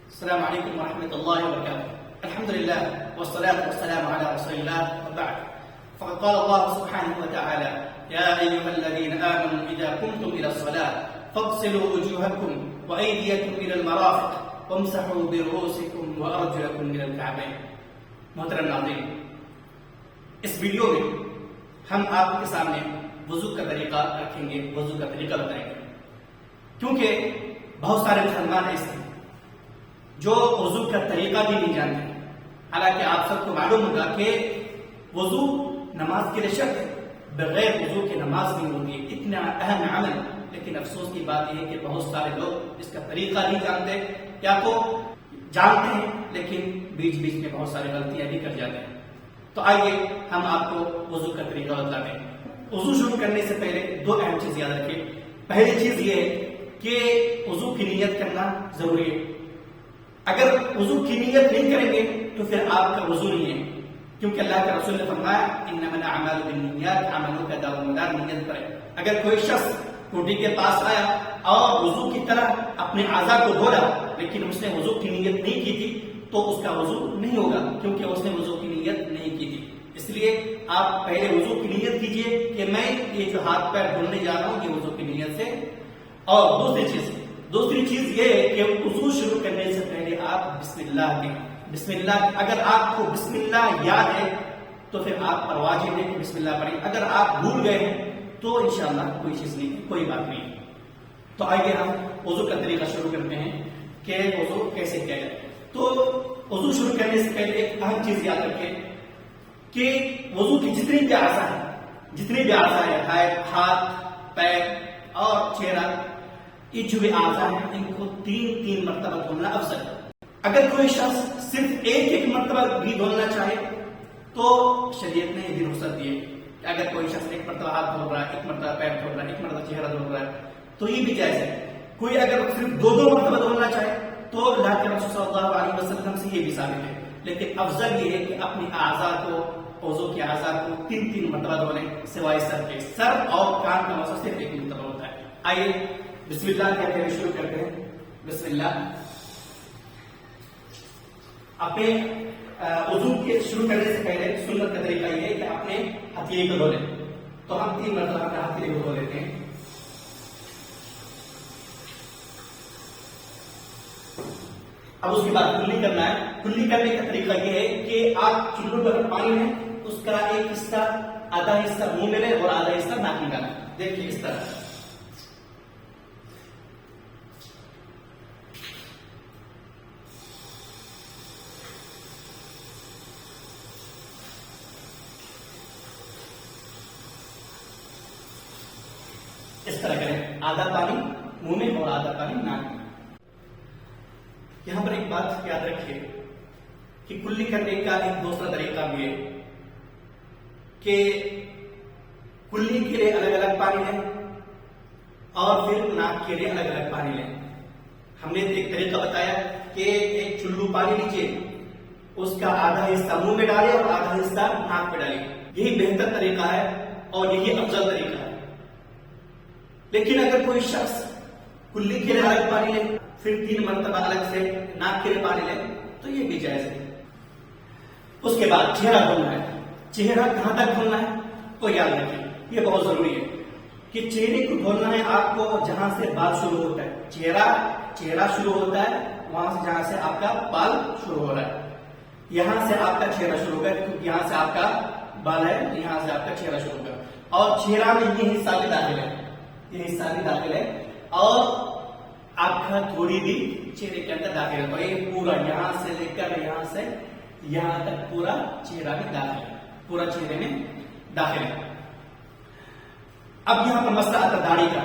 السلام عليكم ورحمة الله وبركاته. الحمد لله والصلاة والسلام على رسول الله وبعد. فقد قال الله سبحانه وتعالى: يا أيها الذين آمنوا إذا قمتم إلى الصلاة فاغسلوا وجوهكم وأيديكم إلى المرافق وامسحوا برؤوسكم وأرجلكم إلى الكعبين. محترم ناظرین، اس ویڈیو میں ہم آپ کے سامنے وضو کا طریقہ رکھیں گے، وضو کا طریقہ بتائیں گے، کیونکہ بہت سارے مسلمان ایسے ہیں جو وضو کا طریقہ بھی نہیں جانتے. حالانکہ آپ سب کو معلوم ہوگا کہ وضو نماز کے لیے شرط ہے، بغیر وضو کے نماز نہیں ہوتی ہے. اتنا اہم عمل، لیکن افسوس کی بات یہ ہے کہ بہت سارے لوگ اس کا طریقہ نہیں جانتے، یا تو جانتے ہیں لیکن بیچ بیچ میں بہت ساری غلطیاں بھی کر جاتے ہیں. تو آئیے ہم آپ کو وضو کا طریقہ بتاتے ہیں. وضو شروع کرنے سے پہلے دو اہم چیز یاد رکھیں. پہلی چیز یہ ہے کہ وضو کی نیت کرنا ضروری ہے. اگر وضو کی نیت نہیں کریں گے تو پھر آپ کا وضو نہیں ہے، کیونکہ اللہ کے رسول نے فرمایا انما الاعمال بالنیات، عملوں کا دار و مدار نیت پر ہے. اگر کوئی شخص ٹوٹی کے پاس آیا اور وضو کی طرح اپنے اعضاء کو دھویا لیکن اس نے وضو کی نیت نہیں کی تھی تو اس کا وضو نہیں ہوگا، کیونکہ اس نے وضو کی نیت نہیں کی تھی. اس لیے آپ پہلے وضو کی نیت کیجئے کہ میں یہ جو ہاتھ پیر دھونے جا رہا ہوں یہ وضو کی نیت سے. اور دوسری چیز یہ ہے کہ وضو شروع کرنے سے پہلے آپ بسم اللہ کہیں. بسم اللہ، اگر آپ کو بسم اللہ یاد ہے تو پھر آپ پر واجب ہے کہ بسم اللہ پڑھیں. اگر آپ بھول گئے ہیں تو انشاءاللہ کوئی چیز نہیں، کوئی بات نہیں. تو آئیے ہم وضو کا طریقہ شروع کرتے ہیں کہ وضو کیسے کیا جائے. تو وضو شروع کرنے سے پہلے ایک اہم چیز یاد رکھیں کہ وضو کی جتنی بھی اعضاء ہیں، ہاتھ، پیر اور چہرہ، یہ جو بھی اعضاء ہیں ان کو تین مرتبہ دھونا افضل ہے. اگر کوئی شخص صرف ایک مرتبہ بھی دھونا چاہے تو شریعت نے یہ بھی رخصت دی ہے کہ اگر کوئی شخص ایک مرتبہ ہاتھ دھو رہا ہے، ایک مرتبہ پیر دھو رہا ہے، ایک مرتبہ چہرہ دھو رہا ہے تو یہ بھی جائز ہے. کوئی اگر صرف دو مرتبہ دھونا چاہے تو اللہ کے رسول صلی اللہ علیہ وسلم سے یہ بھی ثابت ہے. لیکن افضل یہ ہے کہ اپنے اعضاء کو، وضو کے اعضاء کو تین مرتبہ دھولیں، سوائے سر کے. سر اور کان کا مسح صرف ایک مرتبہ ہوتا ہے. آئیے بسم اللہ کہتے ہوئے شروع کرتے ہیں. بسم اللہ. اپنے وضو کے شروع کرنے سے پہلے سنت کا طریقہ یہ ہے کہ اپنے ہتھیلی کو دھو لیں. تو ہم 3 مرتبہ اپنے ہتھیلی کو دھو لیتے ہیں. اب اس کے بعد کلی کرنا ہے. کلی کرنے کا طریقہ یہ ہے کہ آپ چلو پر پانی ہے اس کا ایک حصہ، آدھا حصہ منہ میں لیں اور آدھا حصہ ناک میں ڈالیں. دیکھیے اس طرح. اس طرح کریں، آدھا پانی منہ میں اور آدھا پانی ناک میں. یہاں پر ایک بات یاد رکھیے کہ کلی کرنے کا ایک دوسرا طریقہ بھی ہے کہ کلی کے لیے الگ الگ پانی لیں اور پھر ناک کے لیے الگ الگ پانی لیں. ہم نے ایک طریقہ بتایا کہ ایک چلو پانی لیجیے، اس کا آدھا حصہ منہ میں ڈالیں اور آدھا حصہ ناک میں ڈالیں. یہی بہتر طریقہ ہے اور یہی افضل طریقہ ہے. لیکن اگر کوئی شخص کلی کے لیے الگ پانی لے پھر 3 مرتبہ الگ سے ناک کے لیے پانی لے تو یہ بھی جائز ہے. اس کے بعد چہرہ دھونا ہے. چہرہ کہاں تک دھونا ہے تو یاد رکھیں، یہ بہت ضروری ہے کہ چہرے کو دھونا ہے آپ کو جہاں سے بال شروع ہوتا ہے. چہرہ شروع ہوتا ہے وہاں سے، جہاں سے آپ کا بال شروع ہو رہا ہے. یہاں سے آپ کا چہرہ شروع ہوگا کیونکہ یہاں سے آپ کا بال ہے، یہاں سے آپ کا چہرہ شروع ہوگا. اور چہرہ میں یہ حصہ بھی داخل ہے اور آپ کا تھوڑی بھی چہرے کے اندر داخل ہے. اور یہ پورا یہاں سے لے کر یہاں تک پورا چہرہ میں داخل ہے، پورا چہرے میں داخل ہے. اب یہاں پر مسئلہ آتا ہے داڑھی کا.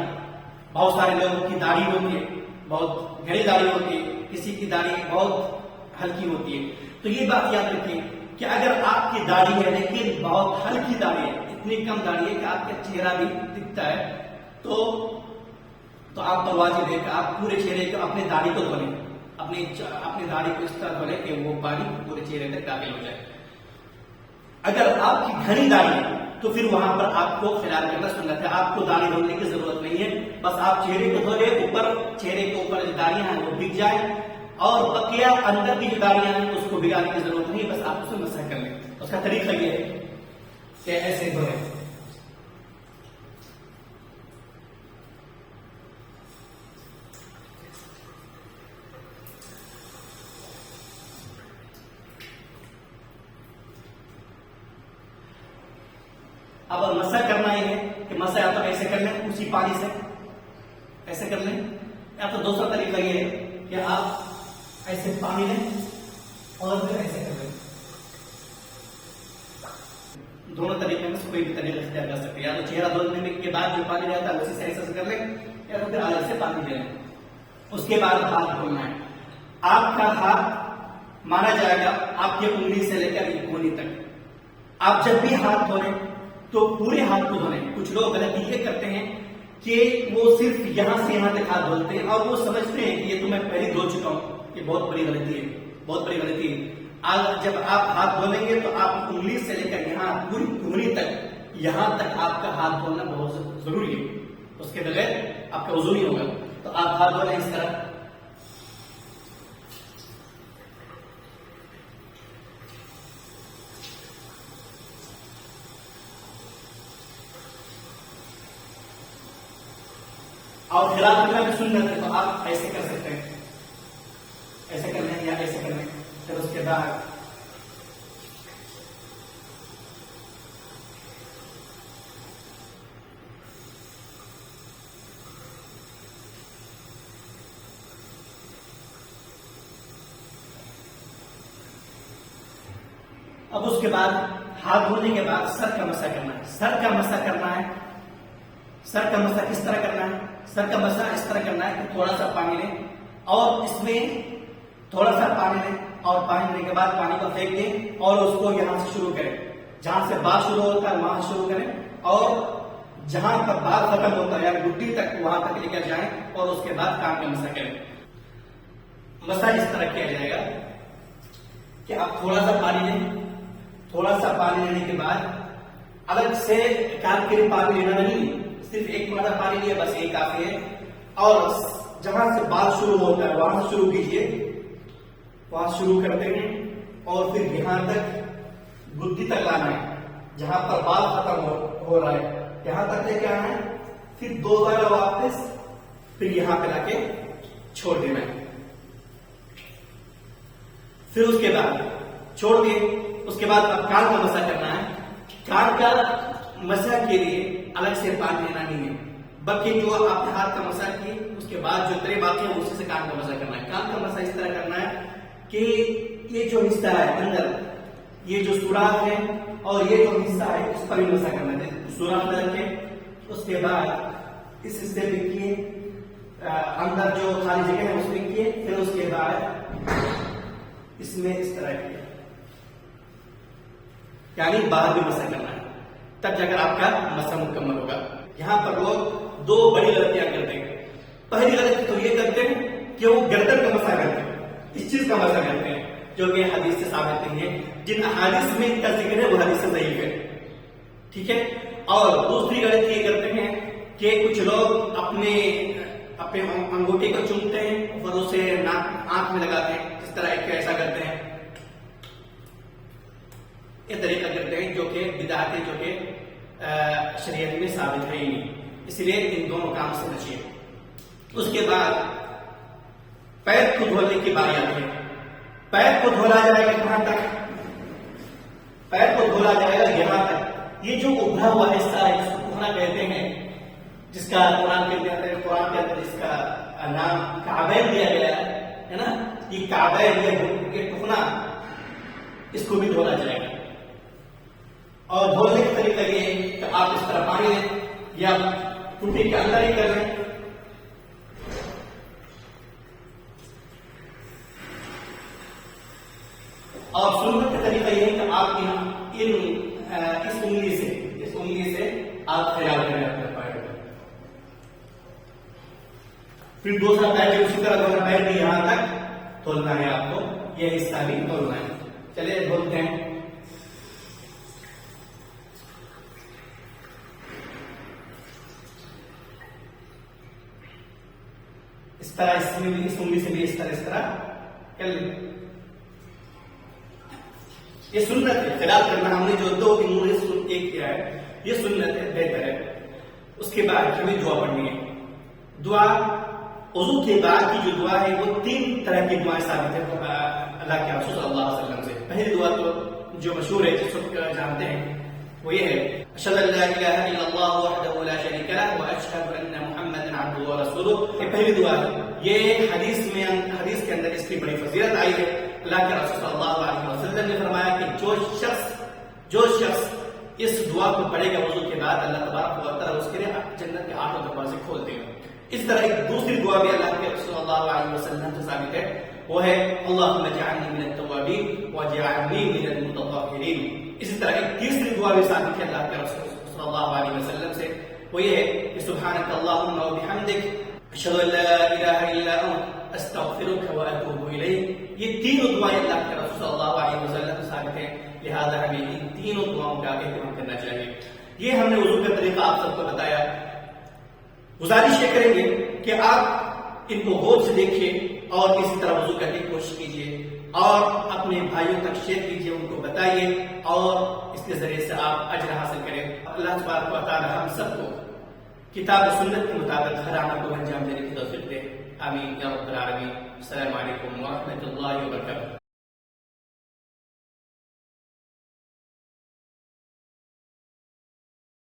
بہت سارے لوگوں کی داڑھی ہوتی ہے، بہت گہری داڑھی ہوتی ہے، کسی کی داڑھی بہت ہلکی ہوتی ہے. تو یہ بات یاد رکھیں کہ اگر آپ کی داڑھی ہے لیکن بہت ہلکی داڑھی ہے، اتنی کم داڑھی ہے کہ آپ کا چہرہ بھی دکھتا ہے، تو آپ پر واجب ہے کہ آپ پورے چہرے کو، اپنے داڑھی کو دھولیں، اپنے داڑھی کو اس طرح دھولیں کہ وہ پانی پورے چہرے تک داخل ہو جائے. اگر آپ کی گھنی داڑھی ہے تو پھر وہاں پر آپ کو خیال کرنا سنت ہے. آپ کو داڑھی دھونے کی ضرورت نہیں ہے، بس آپ چہرے کو دھو لیں، اوپر چہرے کے اوپر جو داڑیاں ہیں وہ بک جائیں اور بقیہ اندر کی جو داڑیاں ہیں اس کو بگاڑنے کی ضرورت نہیں، بس آپ اس میں مسح کر لیں. اس کا طریقہ یہ ہے کہ ایسے دھوئیں. اب مسح کرنا یہ ہے کہ مسح یا تو ایسے کر لیں اسی پانی سے، ایسے کر لیں، یا تو دوسرا طریقہ یہ ہے کہ آپ ایسے پانی لیں اور پھر ایسے کر لیں. دونوں طریقے میں سے کوئی بھی طریقہ اختیار کر سکتے ہیں. یا تو چہرہ دھونے کے بعد جو پانی رہتا ہے اسی سے ایسے کر لیں، یا تو پھر الگ سے پانی لے لیں. اس کے بعد ہاتھ دھونا ہے. آپ کا ہاتھ مانا جائے گا آپ کی انگلی سے لے کر کونی تک. آپ جب بھی ہاتھ دھوئیں تو پورے ہاتھ کو دھوئیں. کچھ لوگ غلطی یہ کرتے ہیں کہ وہ صرف یہاں سے یہاں تک ہاتھ دھوتے ہیں اور وہ سمجھتے ہیں کہ یہ تو میں پہلے دھو چکا ہوں. یہ بہت بڑی غلطی ہے، بہت بڑی غلطی ہے. جب آپ ہاتھ دھولیں گے تو آپ انگلی سے لے کر یہاں پوری انگلی تک، یہاں تک آپ کا ہاتھ دھونا بہت ضروری ہے. اس کے بغیر آپ کا وضو نہیں ہوگا. تو آپ ہاتھ دھولیں اس طرح. اور خلاف کرنا بھی سنت ہے تو آپ ایسے کر سکتے ہیں، ایسے کر لیں یا ایسے کر لیں. پھر اس کے بعد اب اس کے بعد ہاتھ دھونے کے بعد سر کا مسح کرنا ہے. سر کا مسح کرنا ہے. سر کا مسح کس طرح کرنا ہے؟ سر کا مسح اس طرح کرنا ہے کہ تھوڑا سا پانی لیں اور اس میں تھوڑا سا پانی لیں اور پانی لینے کے بعد پانی کو پھینک دیں اور اس کو یہاں سے شروع کریں. جہاں سے بال شروع ہوتا ہے وہاں شروع کریں اور جہاں تک بال ختم ہوتا ہے یعنی گٹی تک وہاں تک لے کر جائیں اور اس کے بعد کان کا مسح کریں. مسح اس طرح کیا جائے گا کہ آپ تھوڑا سا پانی لیں. تھوڑا سا پانی لینے کے بعد الگ سے کان کے لیے پانی لینا نہیں، صرف ایک مرتبہ پانی لیا بس یہی کافی ہے. اور جہاں سے بال شروع ہوتا ہے وہاں شروع کیجیے، وہاں شروع کرتے ہیں اور پھر یہاں تک گدی تک لانا ہے جہاں پر بال ختم ہو رہا ہے، یہاں تک لے کے آنا ہے. پھر دو بار واپس پھر یہاں پہ لا کے چھوڑ دینا ہے. پھر اس کے بعد چھوڑ دیے. اس کے بعد اب کان کا مسح کرنا ہے. کان کا مسح کے لیے الگ سے پانی لینا نہیں ہے، بلکہ جو آپ نے ہاتھ کا مسح کیے اس کے بعد جو ترے باقی ہیں اسی سے کان کا مسح کرنا ہے. کان کا مسح اس طرح کرنا ہے کہ یہ جو حصہ ہے اندر، یہ جو سوراخ ہے اور یہ جو حصہ ہے اس پر بھی مسح کرنا ہے. سوراخ میں رکھیں. اس کے بعد اس حصے پہ کیے، اندر جو خالی جگہ ہے اس میں کیے. پھر اس کے بعد اس میں اس طرح کیے، یعنی باہر بھی مسح کرنا ہے. تب جا کر آپ کا مسح مکمل ہوگا. یہاں پر لوگ دو بڑی غلطیاں کرتے ہیں. پہلی غلطی تو یہ کرتے ہیں کہ وہ گردن کا مسح کرتے ہیں، اس چیز کا مسح کرتے ہیں جو کہ حدیث سے ثابت نہیں ہے. جن احادیث میں ان کا ذکر ہے وہ حدیث ضعیف ہے. ٹھیک ہے. اور دوسری غلطی یہ کرتے ہیں کہ کچھ لوگ اپنے انگوٹھی کو چومتے ہیں اور اسے آنکھ میں لگاتے ہیں، اس طرح ایسا کرتے ہیں. یہ طریقہ کرتے ہیں جو کہ بدعت ہے، جو کہ شریعت میں ثابت ہے ہی نہیں. اس لیے ان دونوں کام سے بچیے. اس کے بعد پیر کو دھونے کی باری آتی ہے. پیر کو دھولا جائے گا کہاں تک؟ پیر کو دھولا جائے گا یہاں تک. یہ جو ابھرا ہوا حصہ ہے جس کو کوہنا کہتے ہیں، جس کا قرآن کے اندر جس کا نام کعبین دیا گیا ہے نا، یہ کعبین یہ ٹکنا، اس کو بھی دھونا جائے گا. اور دھونے کا طریقہ یہ ہے کہ آپ اس طرح پانی لیں یا ٹوٹی کے اندر ہی کر لیں. اور سنت کا طریقہ یہ ہے کہ آپ اس انگلی سے آپ خیال کریں اپنے پیر کا. پھر دوسرا پیر بھی اسی طرح دوسرا پیر بھی یہاں تک دھولنا ہے آپ کو، یہ حصہ بھی دھولنا ہے. چلیے دھولتے ہیں. اس طرح اس انگلی سے بھی اس طرح یہ سنت ہے، خلاف کرنا ہم نے جو 2 امور ایک کیا ہے، یہ سنت ہے، بہتر ہے۔ اس کے بعد ہمیں دعا پڑھنی ہے۔ دعا وضو کے بعد کی جو دعا ہے وہ 3 طرح کی دعائیں ثابت ہے اللہ کے رسول صلی اللہ علیہ وسلم سے۔ پہلی دعا تو جو مشہور ہے، جس کو جانتے ہیں، وہ یہ ہے اشہد ان لا الہ الا اللہ وحدہ لا شریک لہ واشہد ان محمدا عبدہ ورسولہ۔ یہ پہلی دعا ہے۔ یہ حدیث کے اندر اس کی بڑی فضیلت آئی ہے۔ اللہ کے رسول صلی اللہ علیہ وسلم نے فرمایا کہ جو شخص اس دعا کو پڑھے گا وضو کے بعد، اللہ تبارک و تعالیٰ اس کے لیے جنت کے 8 دروازے کھول دے گا۔ اس طرح ایک دوسری دعا بھی اللہ کے رسول صلی اللہ علیہ وسلم سے ثابت ہے، وہ ہے اللہم اجعلنی من التوابین واجعلنی من المتطہرین۔ اسی طرح ایک تیسری دعا بھی ثابت ہے اللہ کے رسول صلی اللہ علیہ وسلم سے، وہ یہ ہے کہ سبحانک اللہم وبحمدک اشہد ان لا الہ الا انت استغفرک واتوب الیک۔ یہ تینوں دعائیں اللہ کے رسول صلی اللہ علیہ وسلم سے ثابت ہیں، لہذا ہمیں ان تینوں دعاؤں کا اہتمام کرنا چاہیے۔ یہ ہم نے وضو کا طریقہ آپ سب کو بتایا۔ گزارش یہ کریں گے کہ آپ ان کو غور سے دیکھیے اور اسی طرح وضو کرنے کی کوشش کیجیے اور اپنے بھائیوں تک شیئر کیجیے، ان کو بتائیے اور اس کے ذریعے سے آپ اجر حاصل کریں۔ اللہ تبارک و تعالی ہم سب کو کتاب و سنت کے مطابق ہر عمل کو انجام دینے کی توفیق دے، آمین یا رب العالمین۔ السلام علیکم ورحمۃ اللہ وبرکاتہ۔